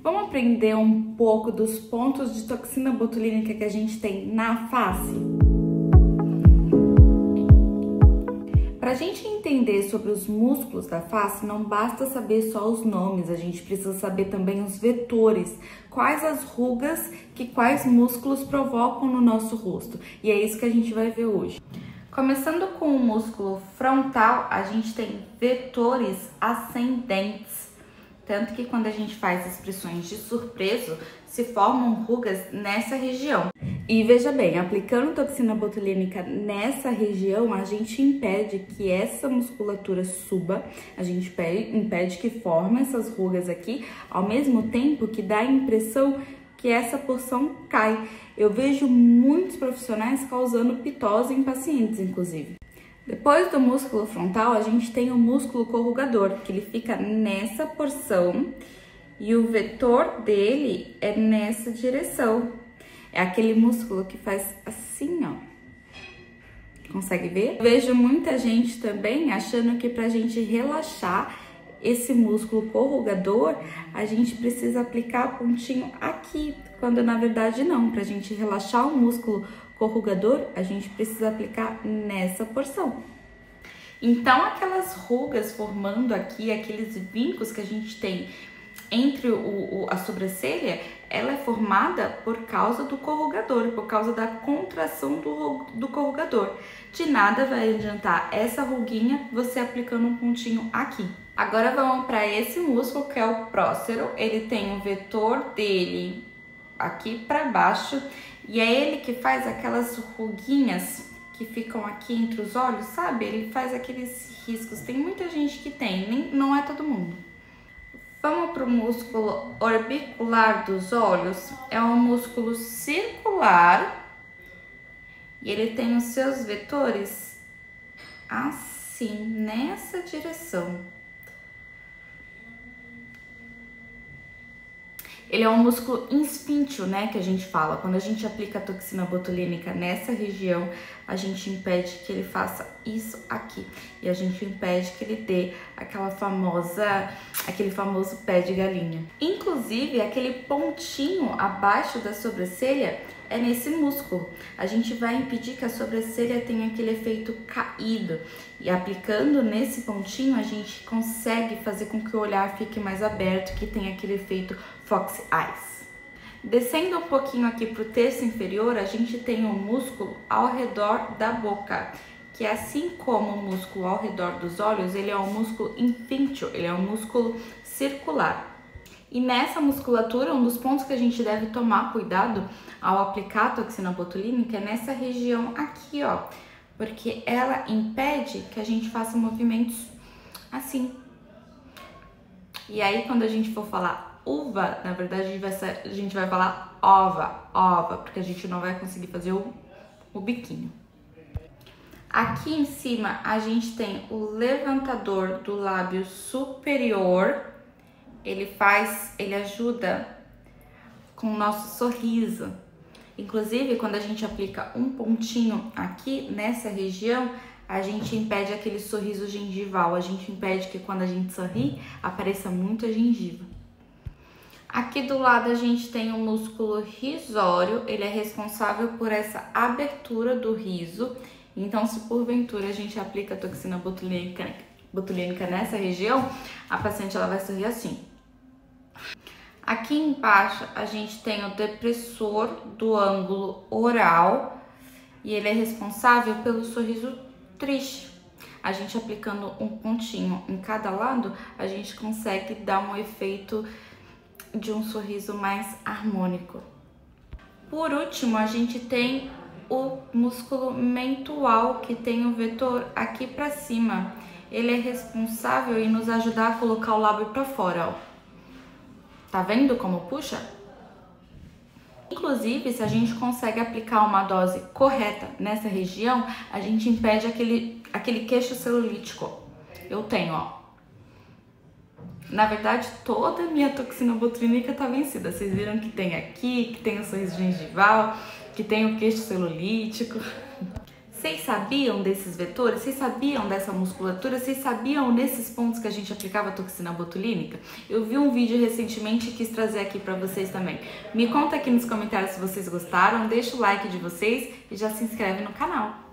Vamos aprender um pouco dos pontos de toxina botulínica que a gente tem na face? Para a gente entender sobre os músculos da face, não basta saber só os nomes, a gente precisa saber também os vetores, quais as rugas que quais músculos provocam no nosso rosto. E é isso que a gente vai ver hoje. Começando com o músculo frontal, a gente tem vetores ascendentes, tanto que quando a gente faz expressões de surpresa, se formam rugas nessa região. E veja bem, aplicando toxina botulínica nessa região, a gente impede que essa musculatura suba, a gente impede que forme essas rugas aqui, ao mesmo tempo que dá a impressão que essa porção cai. Eu vejo muitos profissionais causando pitose em pacientes, inclusive. Depois do músculo frontal, a gente tem o músculo corrugador, que ele fica nessa porção e o vetor dele é nessa direção. É aquele músculo que faz assim, ó. Consegue ver? Eu vejo muita gente também achando que pra gente relaxar esse músculo corrugador, a gente precisa aplicar pontinho aqui, quando na verdade não. Pra gente relaxar o músculo corrugador, a gente precisa aplicar nessa porção. Então, aquelas rugas formando aqui, aqueles vincos que a gente tem entre a sobrancelha, ela é formada por causa do corrugador, por causa da contração do corrugador. De nada vai adiantar essa ruguinha você aplicando um pontinho aqui. Agora vamos para esse músculo que é o prócero. Ele tem o vetor dele aqui para baixo e é ele que faz aquelas ruguinhas que ficam aqui entre os olhos, sabe? Ele faz aqueles riscos. Tem muita gente que tem, não é todo mundo. Vamos para o músculo orbicular dos olhos. É um músculo circular e ele tem os seus vetores assim, nessa direção. Ele é um músculo esfínctil, né, que a gente fala. Quando a gente aplica a toxina botulínica nessa região, a gente impede que ele faça isso aqui. E a gente impede que ele dê aquele famoso pé de galinha. Inclusive, aquele pontinho abaixo da sobrancelha é nesse músculo. A gente vai impedir que a sobrancelha tenha aquele efeito caído. E aplicando nesse pontinho, a gente consegue fazer com que o olhar fique mais aberto, que tenha aquele efeito Fox Eyes. Descendo um pouquinho aqui para o terço inferior, a gente tem um músculo ao redor da boca, que assim como o músculo ao redor dos olhos, ele é um músculo infíntil, ele é um músculo circular. E nessa musculatura, um dos pontos que a gente deve tomar cuidado ao aplicar a toxina botulínica é nessa região aqui, ó, porque ela impede que a gente faça movimentos assim. E aí, quando a gente for falar uva, na verdade a gente vai falar ova, porque a gente não vai conseguir fazer o biquinho. Aqui em cima a gente tem o levantador do lábio superior. Ele ajuda com o nosso sorriso. Inclusive, quando a gente aplica um pontinho aqui nessa região, a gente impede aquele sorriso gengival. A gente impede que quando a gente sorri, apareça muita gengiva. Aqui do lado a gente tem o músculo risório, ele é responsável por essa abertura do riso. Então, se porventura a gente aplica a toxina botulínica nessa região, a paciente ela vai sorrir assim. Aqui embaixo a gente tem o depressor do ângulo oral e ele é responsável pelo sorriso triste. A gente aplicando um pontinho em cada lado, a gente consegue dar um efeito de um sorriso mais harmônico. Por último, a gente tem o músculo mentual, que tem o vetor aqui para cima. Ele é responsável em nos ajudar a colocar o lábio para fora, ó. Tá vendo como puxa? Inclusive, se a gente consegue aplicar uma dose correta nessa região, a gente impede aquele queixo celulítico. Eu tenho, ó. Na verdade, toda a minha toxina botulínica tá vencida. Vocês viram que tem aqui, que tem o sorriso gengival, que tem o queixo celulítico. Vocês sabiam desses vetores? Vocês sabiam dessa musculatura? Vocês sabiam nesses pontos que a gente aplicava a toxina botulínica? Eu vi um vídeo recentemente e quis trazer aqui para vocês também. Me conta aqui nos comentários se vocês gostaram, deixa o like de vocês e já se inscreve no canal.